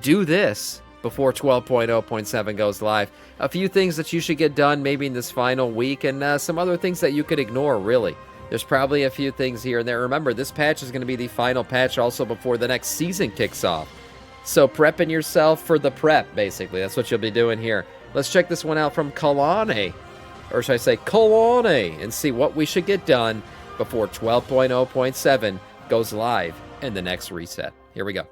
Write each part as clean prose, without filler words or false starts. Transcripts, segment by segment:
do this before 12.0.7 goes live. A few things that you should get done maybe in this final week, and some other things that you could ignore, really. There's probably a few things here and there. Remember, this patch is going to be the final patch also before the next season kicks off. So prepping yourself for the prep, basically. That's what you'll be doing here. Let's check this one out from Kalane, or should I say Kalane, and see what we should get done before 12.0.7 goes live in the next reset. Here we go.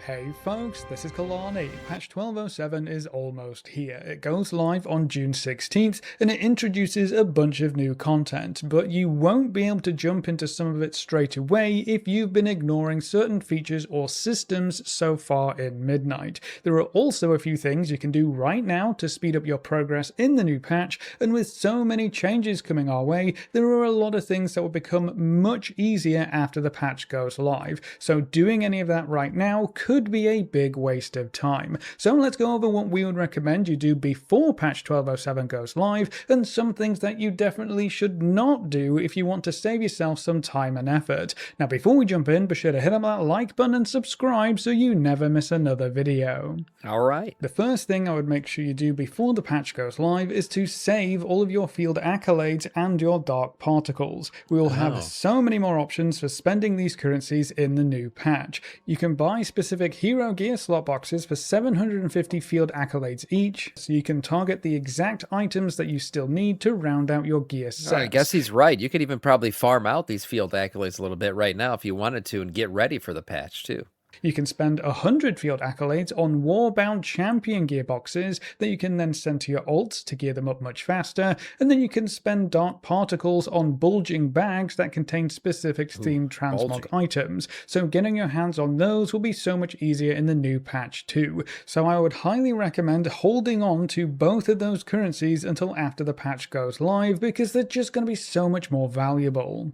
Hey folks, this is Kalani. Patch 12.07 is almost here. It goes live on June 16th and it introduces a bunch of new content, but you won't be able to jump into some of it straight away if you've been ignoring certain features or systems so far in Midnight. There are also a few things you can do right now to speed up your progress in the new patch, and with so many changes coming our way, there are a lot of things that will become much easier after the patch goes live. So doing any of that right now could be a big waste of time. So let's go over what we would recommend you do before patch 12.07 goes live, and some things that you definitely should not do if you want to save yourself some time and effort. Now before we jump in, be sure to hit up that like button and subscribe so you never miss another video. Alright. The first thing I would make sure you do before the patch goes live is to save all of your field accolades and your dark particles. We will have so many more options for spending these currencies in the new patch. You can buy specific hero gear slot boxes for 750 field accolades each, so you can target the exact items that you still need to round out your gear sets. I guess he's right. You could even probably farm out these field accolades a little bit right now if you wanted to and get ready for the patch too. You can spend 100 field accolades on Warbound champion gear boxes that you can then send to your alts to gear them up much faster, and then you can spend dark particles on bulging bags that contain specific themed transmog items, so getting your hands on those will be so much easier in the new patch too. So I would highly recommend holding on to both of those currencies until after the patch goes live, because they're just going to be so much more valuable.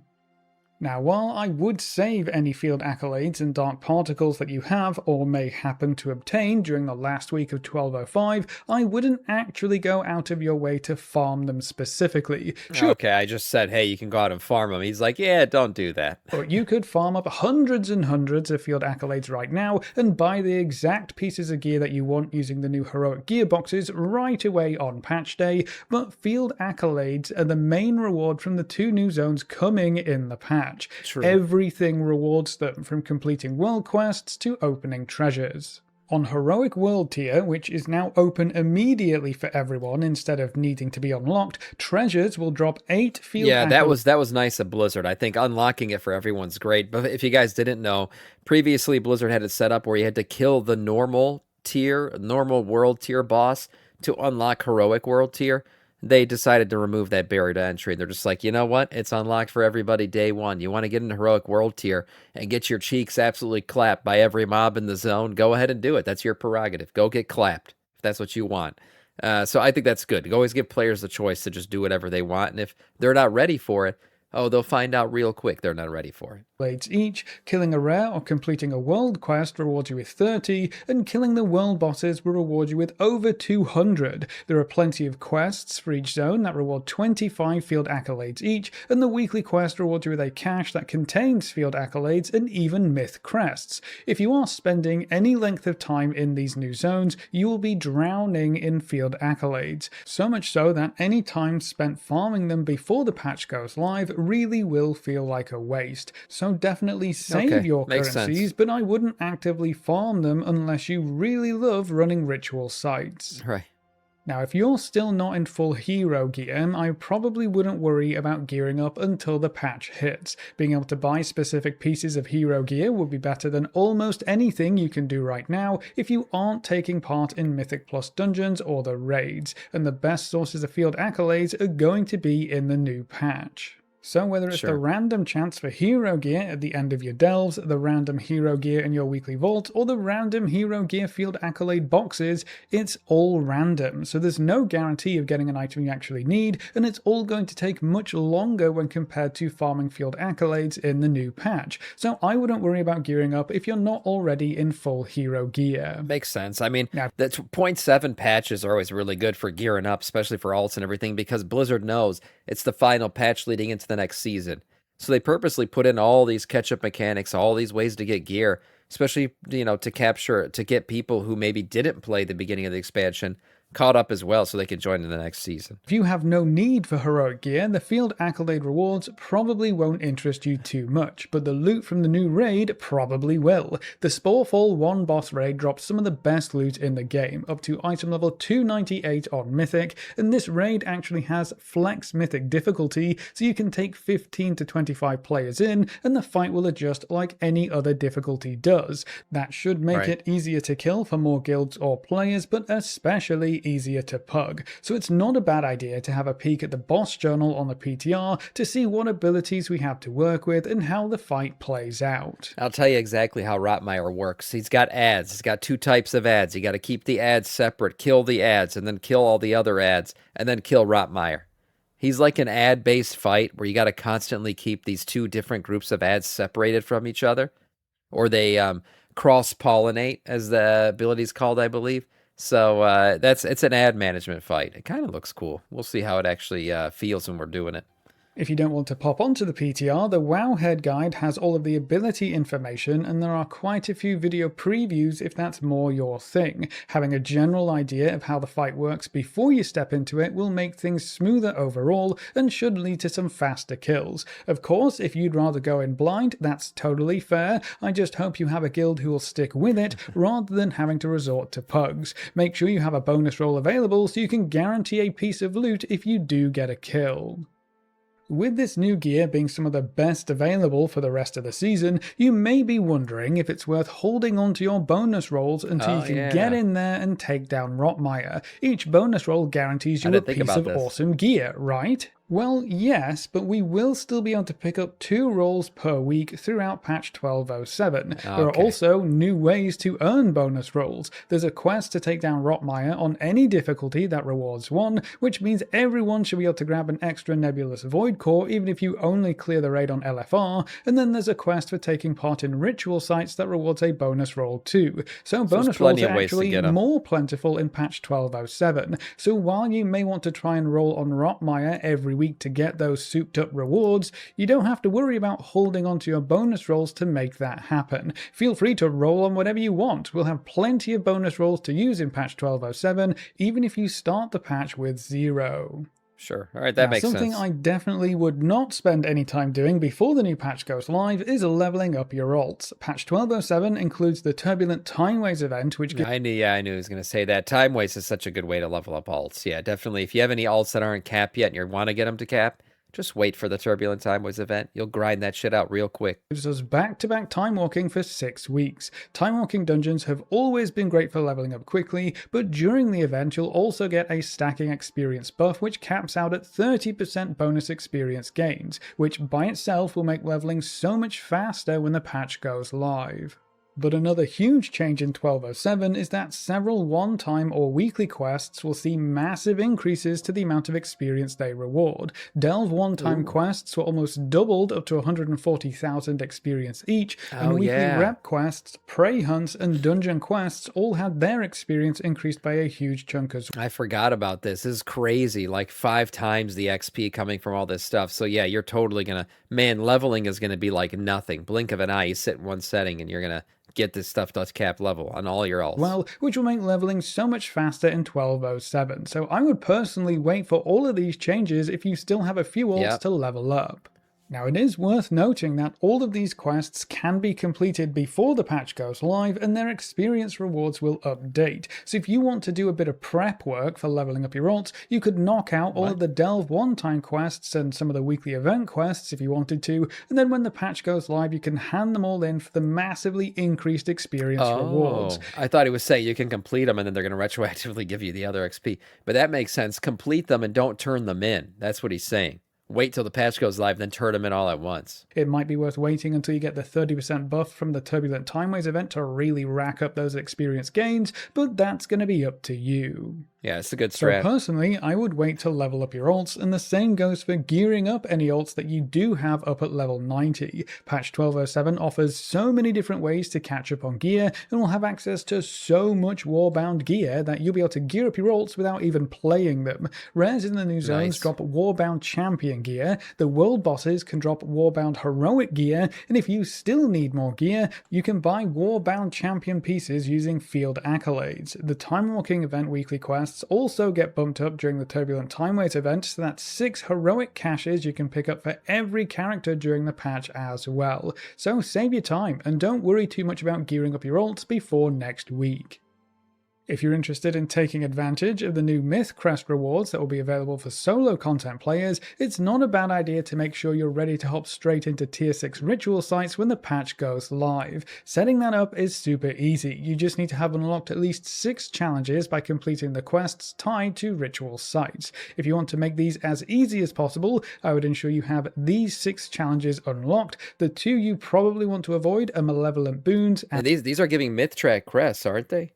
Now, while I would save any field accolades and dark particles that you have or may happen to obtain during the last week of 12.05, I wouldn't actually go out of your way to farm them specifically. Sure. Okay, I just said, hey, you can go out and farm them. He's like, yeah, don't do that. But you could farm up hundreds and hundreds of field accolades right now and buy the exact pieces of gear that you want using the new heroic gear boxes right away on patch day, but field accolades are the main reward from the 2 new zones coming in the patch. True. Everything rewards them, from completing world quests to opening treasures. On Heroic World tier, which is now open immediately for everyone instead of needing to be unlocked, treasures will drop 8 field accolades. that was nice of Blizzard. I think unlocking it for everyone's great. But if you guys didn't know, previously Blizzard had it set up where you had to kill the normal world tier boss to unlock Heroic World tier. They decided to remove that barrier to entry. They're just like, you know what? It's unlocked for everybody day one. You want to get into Heroic World tier and get your cheeks absolutely clapped by every mob in the zone, go ahead and do it. That's your prerogative. Go get clapped if that's what you want. So I think that's good. You always give players the choice to just do whatever they want. And if they're not ready for it, they'll find out real quick they're not ready for it. Each, killing a rare or completing a world quest rewards you with 30, and killing the world bosses will reward you with over 200. There are plenty of quests for each zone that reward 25 field accolades each, and the weekly quest rewards you with a cache that contains field accolades and even myth crests. If you are spending any length of time in these new zones, you will be drowning in field accolades. So much so that any time spent farming them before the patch goes live really will feel like a waste. So definitely save your currencies, but I wouldn't actively farm them unless you really love running ritual sites. Right. Now, if you're still not in full hero gear, I probably wouldn't worry about gearing up until the patch hits. Being able to buy specific pieces of hero gear would be better than almost anything you can do right now if you aren't taking part in Mythic Plus dungeons or the raids, and the best sources of field accolades are going to be in the new patch. So whether it's the random chance for hero gear at the end of your delves, the random hero gear in your weekly vault, or the random hero gear field accolade boxes, it's all random. So there's no guarantee of getting an item you actually need, and it's all going to take much longer when compared to farming field accolades in the new patch. So I wouldn't worry about gearing up if you're not already in full hero gear. Makes sense. I mean, the 0.7 patches are always really good for gearing up, especially for alts and everything, because Blizzard knows it's the final patch leading into the next season. So they purposely put in all these catch-up mechanics, all these ways to get gear, especially, to get people who maybe didn't play the beginning of the expansion caught up as well so they can join in the next season. If you have no need for heroic gear, the field accolade rewards probably won't interest you too much, but the loot from the new raid probably will. The Sporefall 1 boss raid drops some of the best loot in the game, up to item level 298 on Mythic, and this raid actually has flex Mythic difficulty, so you can take 15 to 25 players in, and the fight will adjust like any other difficulty does. That should make it easier to kill for more guilds or players, but especially easier to pug. So it's not a bad idea to have a peek at the boss journal on the PTR to see what abilities we have to work with and how the fight plays out. I'll tell you exactly how Rotmeier works. He's got ads. He's got 2 types of ads. You got to keep the ads separate, kill the ads, and then kill all the other ads, and then kill Rotmeier. He's like an ad-based fight where you got to constantly keep these 2 different groups of ads separated from each other, or they cross-pollinate, as the ability's called, I believe. So it's an ad management fight. It kind of looks cool. We'll see how it actually feels when we're doing it. If you don't want to pop onto the PTR, the Wowhead guide has all of the ability information, and there are quite a few video previews if that's more your thing. Having a general idea of how the fight works before you step into it will make things smoother overall and should lead to some faster kills. Of course, if you'd rather go in blind, that's totally fair. I just hope you have a guild who will stick with it rather than having to resort to pugs. Make sure you have a bonus roll available so you can guarantee a piece of loot if you do get a kill. With this new gear being some of the best available for the rest of the season, you may be wondering if it's worth holding on to your bonus rolls until you can get in there and take down Rotmeier. Each bonus roll guarantees you a piece of awesome gear, right? Well, yes, but we will still be able to pick up 2 rolls per week throughout patch 1207. There are also new ways to earn bonus rolls. There's a quest to take down Rotmeier on any difficulty that rewards 1, which means everyone should be able to grab an extra Nebulous Void Core even if you only clear the raid on LFR, and then there's a quest for taking part in ritual sites that rewards a bonus roll too. So bonus rolls are actually more plentiful in patch 1207. So while you may want to try and roll on Rotmeier every week to get those souped up rewards, you don't have to worry about holding onto your bonus rolls to make that happen. Feel free to roll on whatever you want. We'll have plenty of bonus rolls to use in patch 1207, even if you start the patch with 0. Sure. All right, that makes sense. Something I definitely would not spend any time doing before the new patch goes live is leveling up your alts. Patch 1207 includes the Turbulent Time Waste event, which... I knew he was going to say that. Time Waste is such a good way to level up alts. Yeah, definitely. If you have any alts that aren't cap yet and you want to get them to cap, just wait for the Turbulent Time Waste event. You'll grind that shit out real quick. Gives us back-to-back time walking for 6 weeks. Time walking dungeons have always been great for leveling up quickly, but during the event you'll also get a stacking experience buff which caps out at 30% bonus experience gains, which by itself will make leveling so much faster when the patch goes live. But another huge change in 1207 is that several one-time or weekly quests will see massive increases to the amount of experience they reward. Delve one-time quests were almost doubled up to 140,000 experience each, and weekly rep quests, prey hunts, and dungeon quests all had their experience increased by a huge chunk as well. I forgot about this. This is crazy, like 5 times the XP coming from all this stuff. So yeah, you're totally gonna, leveling is gonna be like nothing. Blink of an eye, you sit in one setting and you're gonna get this stuff to cap level on all your alts. Well, which will make leveling so much faster in 1207. So I would personally wait for all of these changes if you still have a few alts to level up. Now, it is worth noting that all of these quests can be completed before the patch goes live, and their experience rewards will update. So if you want to do a bit of prep work for leveling up your alts, you could knock out all of the Delve one-time quests and some of the weekly event quests if you wanted to, and then when the patch goes live, you can hand them all in for the massively increased experience rewards. I thought he was saying you can complete them and then they're going to retroactively give you the other XP. But that makes sense. Complete them and don't turn them in. That's what he's saying. Wait till the patch goes live, then turn them in all at once. It might be worth waiting until you get the 30% buff from the Turbulent Time Waste event to really rack up those experience gains, but that's going to be up to you. Yeah, it's a good So strat. personally, I would wait to level up your alts, and the same goes for gearing up any alts that you do have up at level 90. Patch 1207 offers so many different ways to catch up on gear, and will have access to so much warbound gear that you'll be able to gear up your alts without even playing them. Rares in the new zones Nice. drop warbound champion gear, the world bosses can drop warbound heroic gear, and if you still need more gear, you can buy warbound champion pieces using field accolades. The Time Walking event weekly quests also get bumped up during the Turbulent Time Wait event, so that's 6 heroic caches you can pick up for every character during the patch as well. So save your time and don't worry too much about gearing up your alts before next week. If you're interested in taking advantage of the new Myth Crest rewards that will be available for solo content players, it's not a bad idea to make sure you're ready to hop straight into Tier 6 ritual sites when the patch goes live. Setting that up is super easy. You just need to have unlocked at least 6 challenges by completing the quests tied to ritual sites. If you want to make these as easy as possible, I would ensure you have these 6 challenges unlocked. The 2 you probably want to avoid are Malevolent Boons And these are giving myth track crests, aren't they?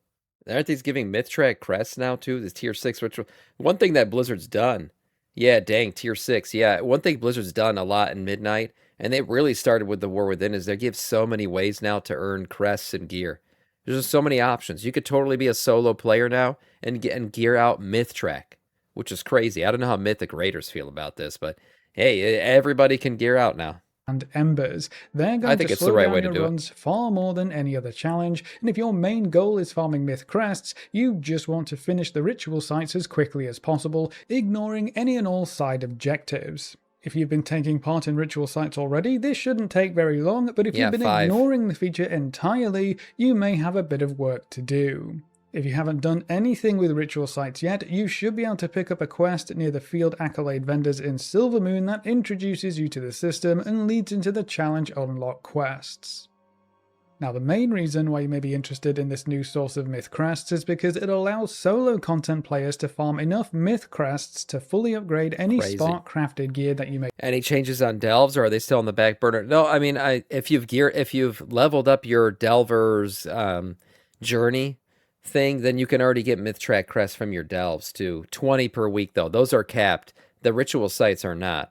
Aren't these giving myth track crests now too? This tier 6 ritual. One thing that Blizzard's done. Yeah, dang, tier 6. Yeah, one thing Blizzard's done a lot in Midnight, and they really started with the War Within, is they give so many ways now to earn crests and gear. There's just so many options. You could totally be a solo player now and gear out myth track, which is crazy. I don't know how Mythic Raiders feel about this, but hey, everybody can gear out now. and embers. They're I going to think it's the slow right down way to your do it. runs far more than any other challenge, and if your main goal is farming myth crests, you just want to finish the ritual sites as quickly as possible, ignoring any and all side objectives. If you've been taking part in ritual sites already, this shouldn't take very long, but if Yeah, you've been 5. ignoring the feature entirely, you may have a bit of work to do. If you haven't done anything with ritual sites yet, you should be able to pick up a quest near the field accolade vendors in Silvermoon that introduces you to the system and leads into the challenge unlock quests. Now, the main reason why you may be interested in this new source of myth crests is because it allows solo content players to farm enough myth crests to fully upgrade any Crazy. spark crafted gear that you may. Any changes on delves, or are they still on the back burner? No, I mean, if you've leveled up your delver's journey thing, then you can already get myth track crests from your delves too. 20 per week though. Those are capped. The ritual sites are not.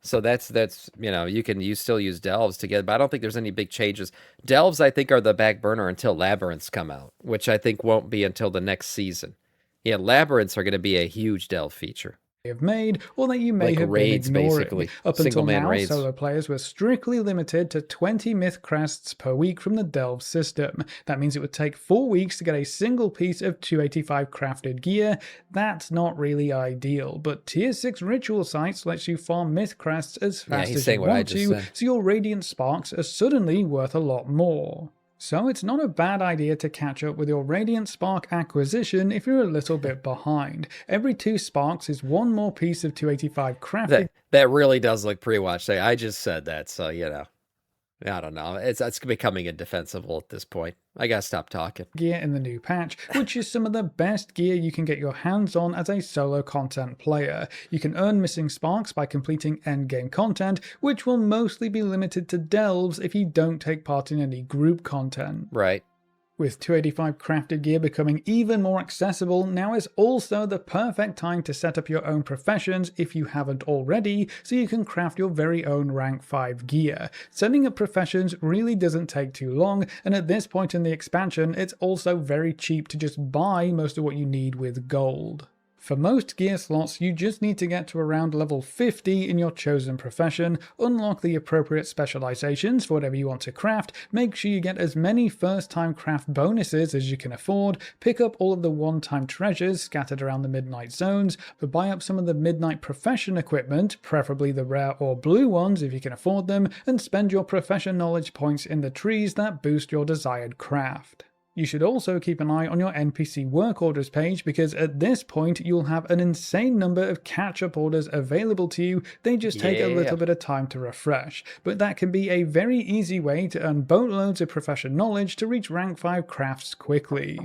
So that's you still use delves to get, but I don't think there's any big changes. Delves I think are the back burner until labyrinths come out, which I think won't be until the next season. Yeah, labyrinths are going to be a huge delve feature. Have made, or that you may Like have raids, been ignoring. basically. Up until Single-man now, raids. solo players were strictly limited to 20 myth crests per week from the Delve system. That means it would take 4 weeks to get a single piece of 285 crafted gear. That's not really ideal, but Tier 6 ritual sites lets you farm myth crests as fast as you want to, so your Radiant Sparks are suddenly worth a lot more. So it's not a bad idea to catch up with your Radiant Spark acquisition if you're a little bit behind. Every 2 sparks is 1 more piece of 285 crafted. That really does look pre-watch. I just said that, so I don't know. It's becoming indefensible at this point. I gotta stop talking. Gear in the new patch, which is some of the best gear you can get your hands on as a solo content player. You can earn missing sparks by completing endgame content, which will mostly be limited to delves if you don't take part in any group content. Right. With 285 crafted gear becoming even more accessible, now is also the perfect time to set up your own professions if you haven't already, so you can craft your very own rank 5 gear. Setting up professions really doesn't take too long, and at this point in the expansion, it's also very cheap to just buy most of what you need with gold. For most gear slots, you just need to get to around level 50 in your chosen profession, unlock the appropriate specializations for whatever you want to craft, make sure you get as many first-time craft bonuses as you can afford, pick up all of the one-time treasures scattered around the Midnight zones, buy up some of the Midnight profession equipment, preferably the rare or blue ones if you can afford them, and spend your profession knowledge points in the trees that boost your desired craft. You should also keep an eye on your NPC work orders page because at this point you'll have an insane number of catch-up orders available to you. They just take a little bit of time to refresh, but that can be a very easy way to earn boatloads of profession knowledge to reach rank 5 crafts quickly.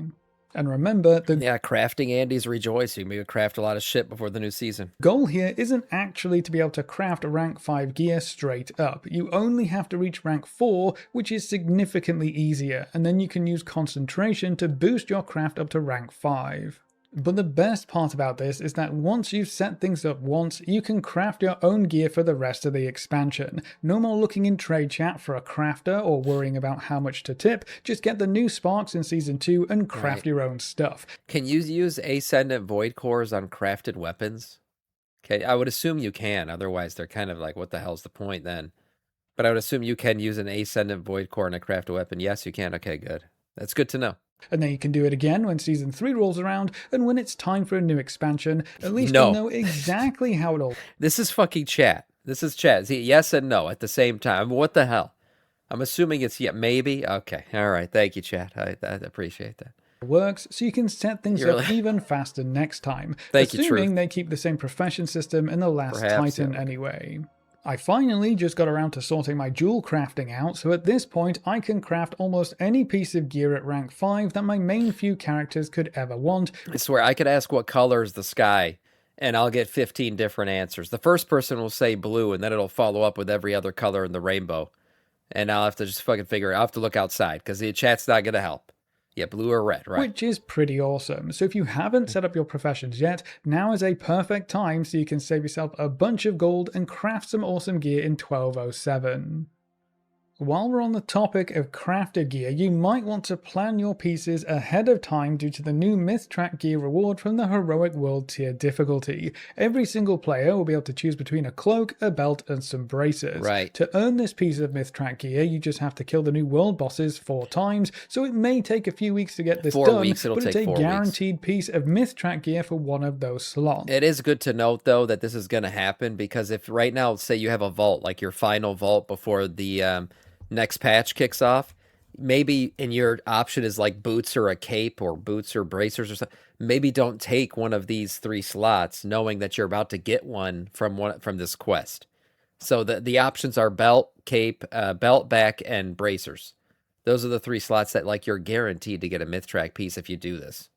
And remember, crafting Andy's rejoice. You may craft a lot of shit before the new season. Goal here isn't actually to be able to craft rank 5 gear straight up. You only have to reach rank 4, which is significantly easier, and then you can use concentration to boost your craft up to rank 5. But the best part about this is that once you've set things up once, you can craft your own gear for the rest of the expansion. No more looking in trade chat for a crafter or worrying about how much to tip, just get the new sparks in Season 2 and craft your own stuff. Can you use Ascendant Void Cores on crafted weapons? Okay, I would assume you can, otherwise they're kind of like, what the hell's the point then? But I would assume you can use an Ascendant Void Core and a crafted weapon. Yes, you can. Okay, good. That's good to know. And then you can do it again when Season 3 rolls around, and when it's time for a new expansion, at least you'll know exactly how it all... This is fucking chat. This is chat. See, yes and no at the same time. What the hell? I'm assuming it's yeah, maybe. Okay, all right. Thank you, chat. I appreciate that. Works, so you can set things up even faster next time. Assuming they keep the same profession system in the last Titan anyway. I finally just got around to sorting my jewel crafting out, so at this point I can craft almost any piece of gear at rank 5 that my main few characters could ever want. I swear, I could ask what color is the sky, and I'll get 15 different answers. The first person will say blue, and then it'll follow up with every other color in the rainbow. And I'll have to just fucking figure it out. I'll have to look outside, because the chat's not going to help. Yeah, blue or red, right? Which is pretty awesome. So if you haven't set up your professions yet, now is a perfect time so you can save yourself a bunch of gold and craft some awesome gear in 1207. While we're on the topic of crafted gear, you might want to plan your pieces ahead of time due to the new Myth Track gear reward from the Heroic World tier difficulty. Every single player will be able to choose between a cloak, a belt, and some bracers. Right. To earn this piece of Myth Track gear, you just have to kill the new world bosses 4 times, so it may take a few weeks to get this done, but it's a guaranteed piece of Myth Track gear for one of those slots. It is good to note, though, that this is going to happen, because if right now, say you have a vault, like your final vault before the next patch kicks off, maybe in your option is like boots or a cape or boots or bracers or something, maybe don't take one of these 3 slots knowing that you're about to get one from this quest. So the options are belt, cape, belt, back, and bracers. Those are the 3 slots that like you're guaranteed to get a Myth Track piece if you do this.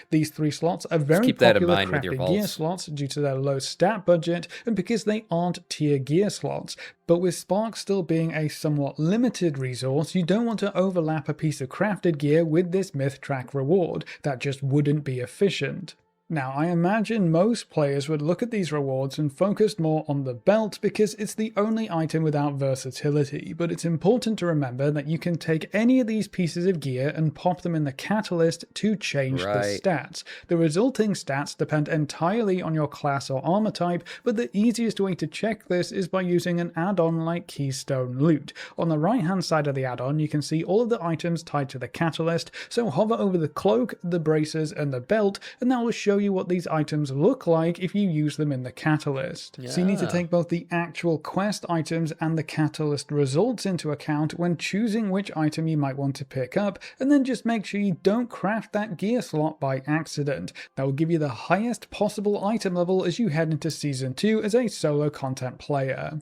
These 3 slots are very popular crafted gear slots due to their low stat budget and because they aren't tier gear slots. But with Spark still being a somewhat limited resource, you don't want to overlap a piece of crafted gear with this Myth Track reward. That just wouldn't be efficient. Now, I imagine most players would look at these rewards and focus more on the belt because it's the only item without versatility, but it's important to remember that you can take any of these pieces of gear and pop them in the catalyst to change the stats. The resulting stats depend entirely on your class or armor type, but the easiest way to check this is by using an add-on like Keystone Loot. On the right-hand side of the add-on, you can see all of the items tied to the catalyst, so hover over the cloak, the bracers, and the belt, and that will show you what these items look like if you use them in the catalyst. So you need to take both the actual quest items and the catalyst results into account when choosing which item you might want to pick up, and then just make sure you don't craft that gear slot by accident. That will give you the highest possible item level as you head into Season 2 as a solo content player.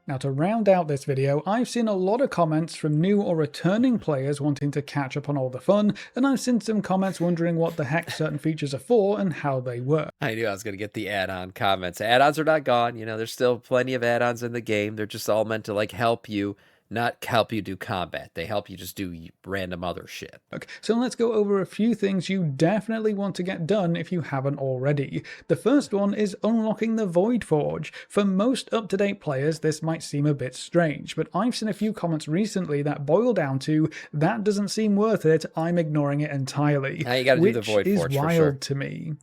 Now, to round out this video, I've seen a lot of comments from new or returning players wanting to catch up on all the fun, and I've seen some comments wondering what the heck certain features are for and how they work. I knew I was going to get the add-on comments. Add-ons are not gone. You know, there's still plenty of add-ons in the game. They're just all meant to, like, help you, not help you do combat. They help you just do random other shit. Okay, so let's go over a few things you definitely want to get done if you haven't already. The first one is unlocking the Void Forge. For most up-to-date players, this might seem a bit strange, but I've seen a few comments recently that boil down to, that doesn't seem worth it, I'm ignoring it entirely. Now you gotta do the Void Forge for sure. Which is wild to me.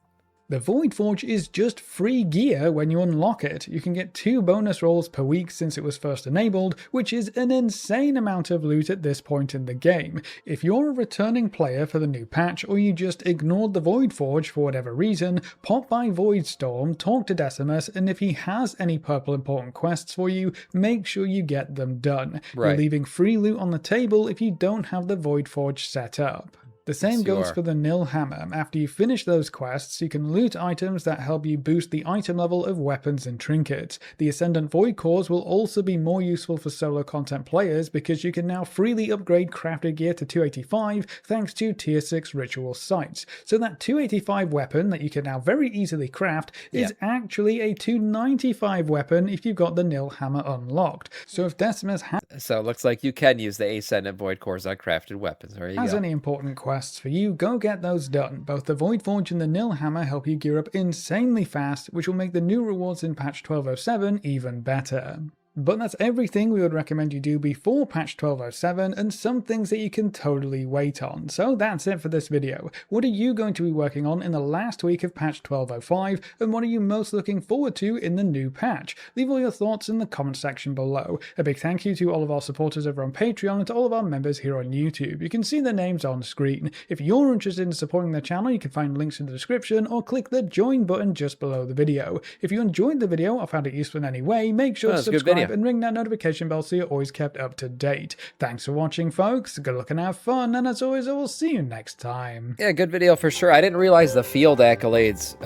The Void Forge is just free gear when you unlock it. You can get 2 bonus rolls per week since it was first enabled, which is an insane amount of loot at this point in the game. If you're a returning player for the new patch, or you just ignored the Void Forge for whatever reason, pop by Voidstorm, talk to Decimus, and if he has any purple important quests for you, make sure you get them done. You're leaving free loot on the table if you don't have the Void Forge set up. The same goes for the Nil Hammer. After you finish those quests, you can loot items that help you boost the item level of weapons and trinkets. The Ascendant Void Cores will also be more useful for solo content players because you can now freely upgrade crafted gear to 285 thanks to tier 6 ritual sites. So that 285 weapon that you can now very easily craft is actually a 295 weapon if you've got the Nil Hammer unlocked. So if Decimus So it looks like you can use the Ascendant Void Cores on crafted weapons. There you has go. any important questions quests for you, go get those done. Both the Void Forge and the Nil Hammer help you gear up insanely fast, which will make the new rewards in patch 1207 even better. But that's everything we would recommend you do before patch 1207 and some things that you can totally wait on. So that's it for this video. What are you going to be working on in the last week of patch 1205 and what are you most looking forward to in the new patch? Leave all your thoughts in the comment section below. A big thank you to all of our supporters over on Patreon and to all of our members here on YouTube. You can see their names on screen. If you're interested in supporting the channel, you can find links in the description or click the join button just below the video. If you enjoyed the video or found it useful in any way, make sure to subscribe and ring that notification bell so you're always kept up to date. Thanks for watching, folks. Good luck and have fun, and as always, I will see you next time. Yeah, good video for sure. I didn't realize the field accolades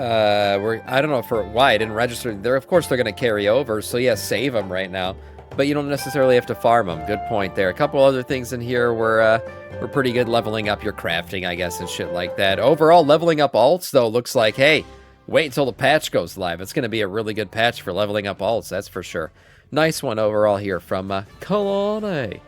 were, I don't know why I didn't register. Of course they're going to carry over, so yeah, save them right now. But you don't necessarily have to farm them. Good point there. A couple other things in here were pretty good, leveling up your crafting, I guess, and shit like that. Overall, leveling up alts, though, looks like, hey, wait until the patch goes live. It's going to be a really good patch for leveling up alts, that's for sure. Nice one overall here from Kalani.